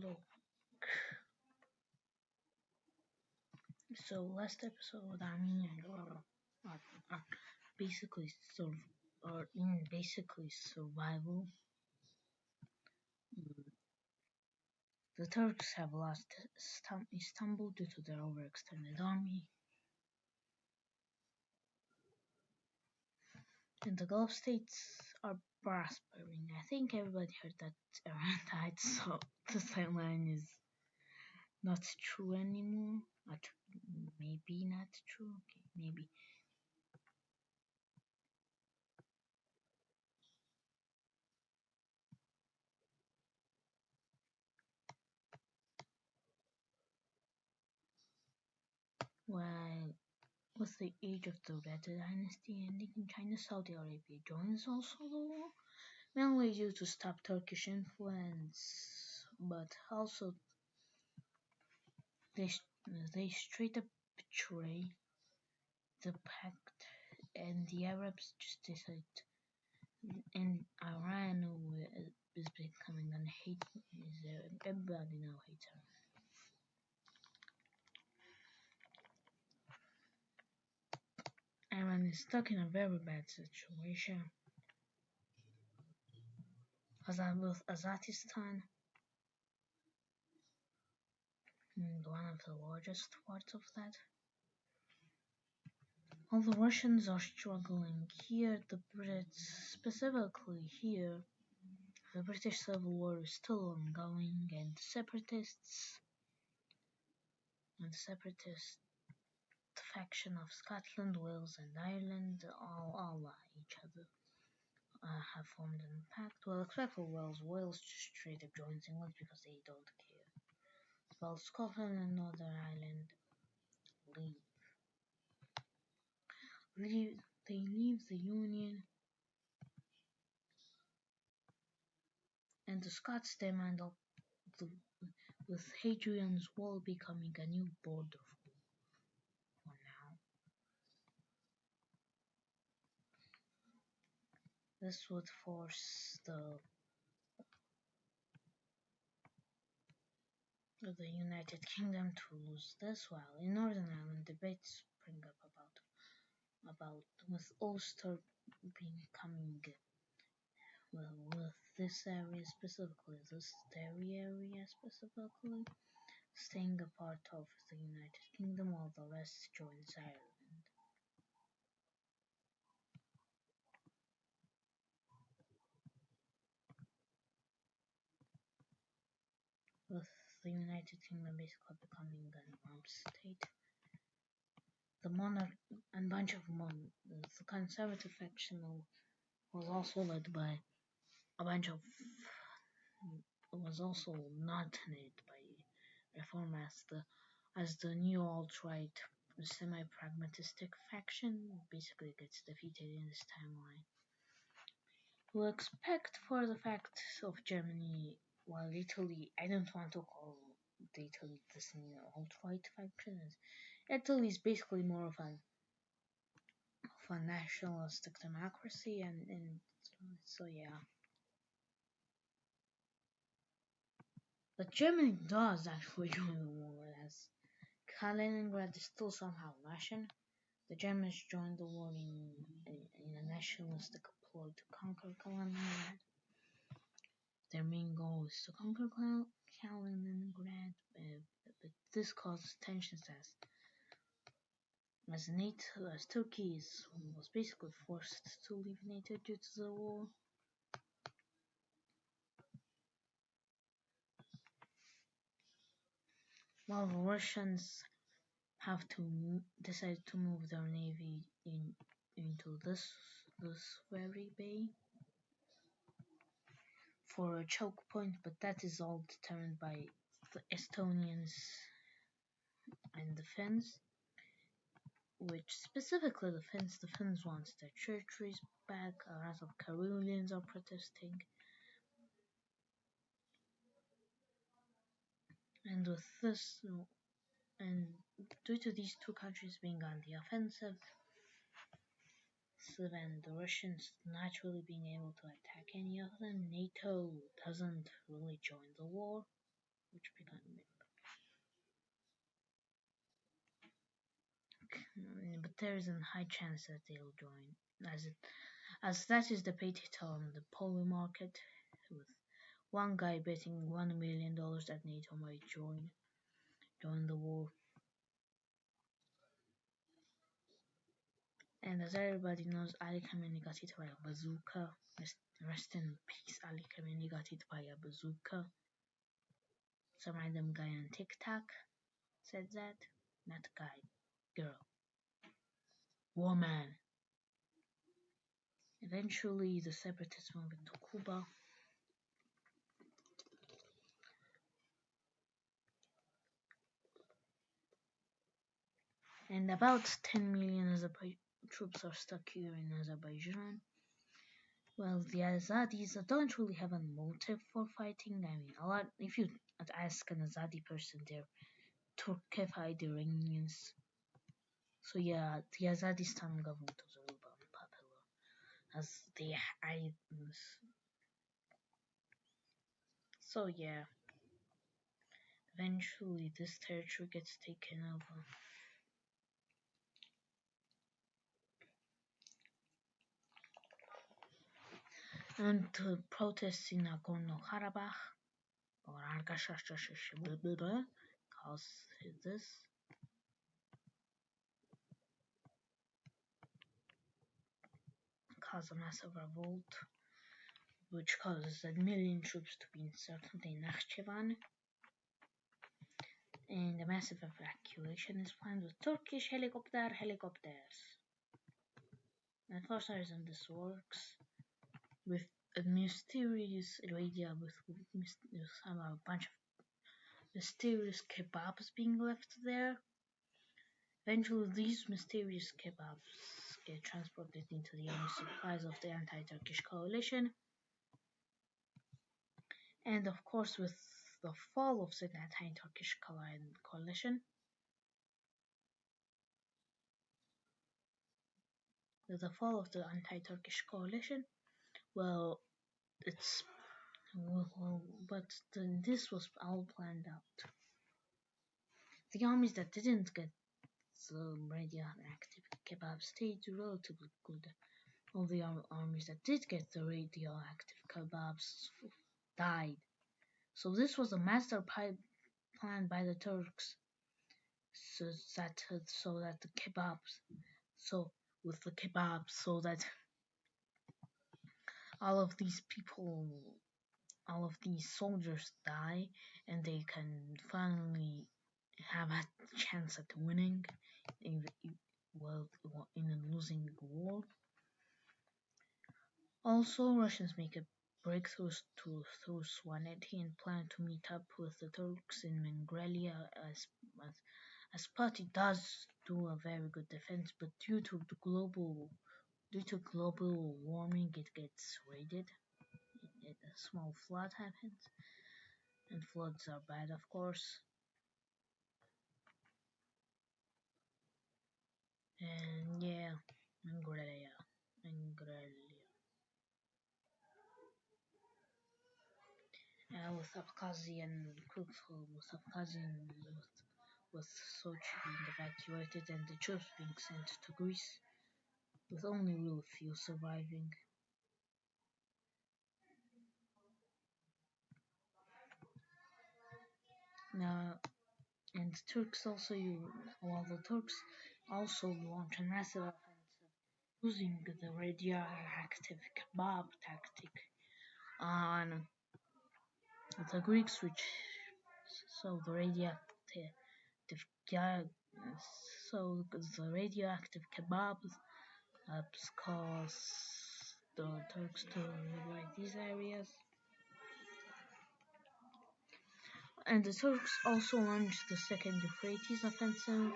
Look. So last episode, Armenia are basically basically survival. The Turks have lost Istanbul due to their overextended army, and the Gulf states are prospering. I think everybody heard that Iran died, so the timeline is not true anymore. Maybe not true. Okay, maybe. Well, with the age of the Red Dynasty ending in China, Saudi Arabia joins also the war, mainly due to stop Turkish influence, but also they straight up betray the pact, and the Arabs just decide, and Iran is becoming everybody now hates Iran. Iran is stuck in a very bad situation. With Azerbaijan, one of the largest parts of that. All the Russians are struggling here, the Brits, specifically here, the British Civil War is still ongoing, and the separatist faction of Scotland, Wales, and Ireland all ally each other, have formed an pact. Well, except for Wales. Wales just straight up joins England because they don't care. While Scotland and Northern Ireland they leave the Union, and the Scots demand with Hadrian's Wall becoming a new border for now. This would force the United Kingdom to lose this, while in Northern Ireland debates spring up about with Ulster becoming with this area specifically, staying a part of the United Kingdom while the rest joins Ireland. With the United Kingdom basically becoming an armed state. The monarch and bunch of the conservative faction was also led by a bunch of was also not led by Reform as the new alt-right semi-pragmatistic faction basically gets defeated in this timeline. We'll expect for the fact of Germany, while Italy, I don't want to call Italy this new alt-right faction. Italy is basically more of a nationalistic democracy, and so yeah. But Germany does actually join the war, as Kaliningrad is still somehow Russian. The Germans joined the war in a nationalistic ploy to conquer Kaliningrad. Their main goal is to conquer Kaliningrad, but this causes tensions as Turkey was basically forced to leave NATO due to the war. While the Russians have to decide to move their navy into this very bay for a choke point, but that is all determined by the Estonians and the Finns, which specifically the Finns want their territories back. A lot of Karelians are protesting, and with this, and due to these two countries being on the offensive, So then the Russians naturally being able to attack any of them, NATO doesn't really join the war, which became but there is a high chance that they'll join, as that is debated on the poly market, with one guy betting $1 million that NATO might join the war. And as everybody knows, Ali Khamenei got hit by a bazooka. Rest in peace, Ali Khamenei got hit by a bazooka. Some random guy on TikTok said that. Not guy, girl, woman. Eventually, the separatists moved into Cuba. And about 10 million troops are stuck here in Azerbaijan. Well, the Azadis don't really have a motive for fighting. I mean, a lot. If you ask an Azadi person, they're Turkified Iranians. So yeah, the Azadistan government was a little bit unpopular, as they So yeah, eventually this territory gets taken over. And the protests in Nagorno-Karabakh, or calls this. Cause a massive revolt, which causes a million troops to be inserted in Nakhchivan. And a massive evacuation is planned with Turkish helicopters. And for some reason this works with a mysterious radio with a bunch of mysterious kebabs being left there. Eventually these mysterious kebabs get transported into the army supplies of the anti-Turkish coalition. And of course with the fall of the anti-Turkish coalition, well, this was all planned out. The armies that didn't get the radioactive kebab stayed relatively good. All the armies that did get the radioactive kebabs died. So this was a master plan by the Turks, so that the kebabs, so that all of these people, all of these soldiers die, and they can finally have a chance at winning in a losing war. Also, Russians make a breakthrough through Swaneti and plan to meet up with the Turks in Mingrelia, as Party does do a very good defense, but due to global warming, it gets raided. A small flood happens, and floods are bad, of course. And yeah, Mingrelia. With Abkhazia and with Sochi being evacuated and the troops being sent to Greece, with only real few surviving. Now, and the Turks also launch a massive offensive using the radioactive kebab tactic on the Greeks, the radioactive kebabs cause the Turks to liberate these areas. And the Turks also launched the second Euphrates offensive.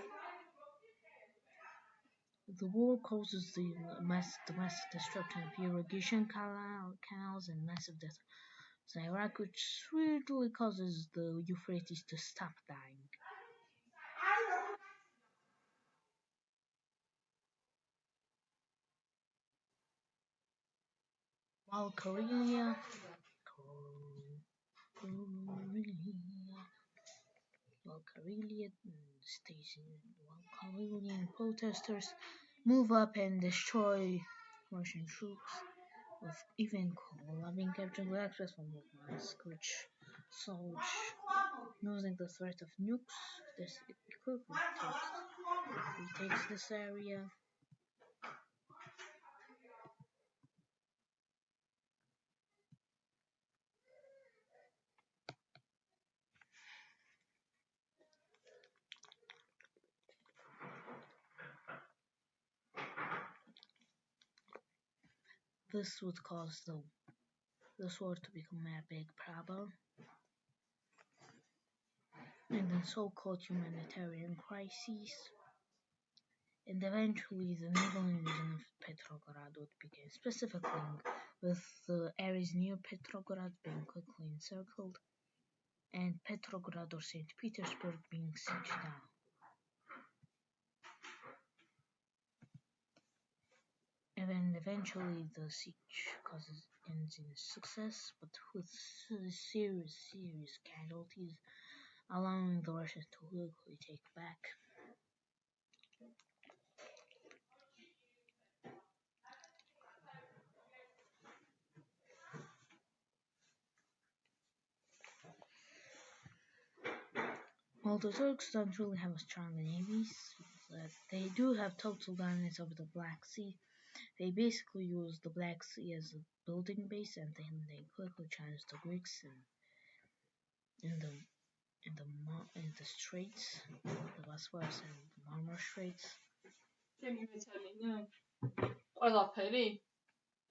The war causes the massive destruction of irrigation canals and massive death of Iraq, which really causes the Euphrates to stop dying. While Karelia stays while Karelian protesters move up and destroy Russian troops, with even Kolovin capturing the access from Moscow, which Solch, using the threat of nukes, this quickly retakes this area. This would cause this war to become a big problem, and the so-called humanitarian crises, and eventually the naval invasion of Petrograd would begin, specifically with the areas near Petrograd being quickly encircled, and Petrograd or St. Petersburg being sieged down. And then eventually the siege ends in success, but with serious casualties, allowing the Russians to quickly take back. While the Turks don't really have a strong navy, they do have total dominance over the Black Sea. They basically use the Black Sea as a building base, and then they quickly challenge the Greeks in the straits, the Bosphorus and the Marmara Straits. ყველაფერი?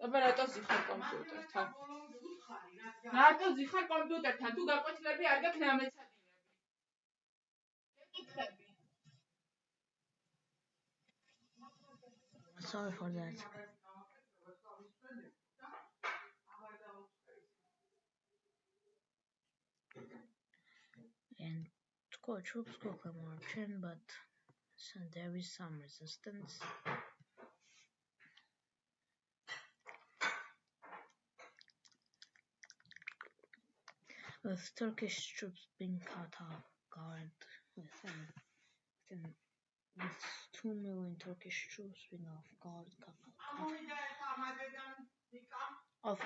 აბა რატო ზიხარ კომპიუტერთან? რატო ზიხარ კომპიუტერთან? თუ გაკვეთილები არ გაქვს ნამეცადინები. ეკითხები. Sorry for that. And core troops quickly march in, but there is some resistance. With Turkish troops being caught off guard with 2 million Turkish troops being off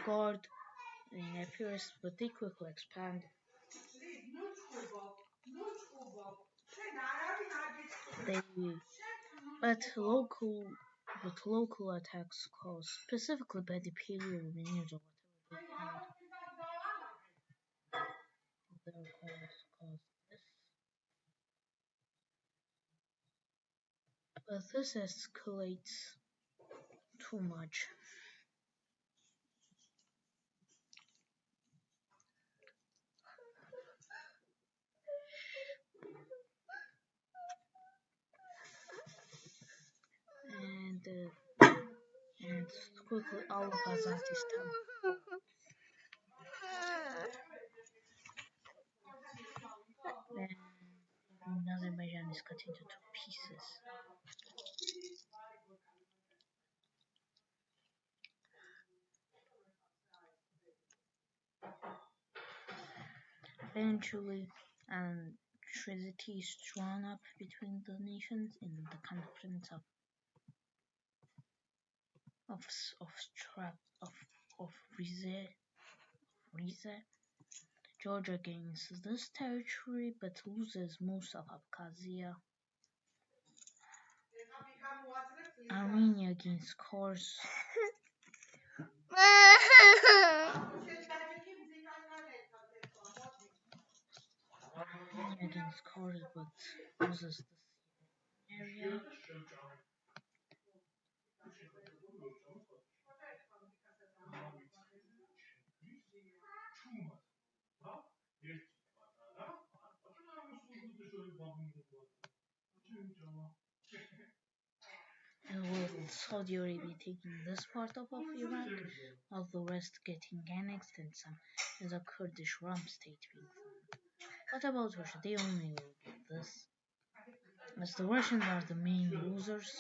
guard in appearance, but they quickly expand. But local attacks caused specifically by the Imperial Romanians or whatever they called this. But this escalates too much. And quickly all of Kazakhstan. And Azerbaijan is cut into 2 pieces. Eventually, treaty is drawn up between the nations in the conference of Rize. Georgia gains this territory but loses most of Abkhazia. Armenia gains Kars. Armenia gains Kars but loses this area. And with Saudi Arabia taking this part of Iraq, while the rest getting annexed and some as a Kurdish Rum state being formed. What about Russia? They only will get this. As the Russians are the main losers,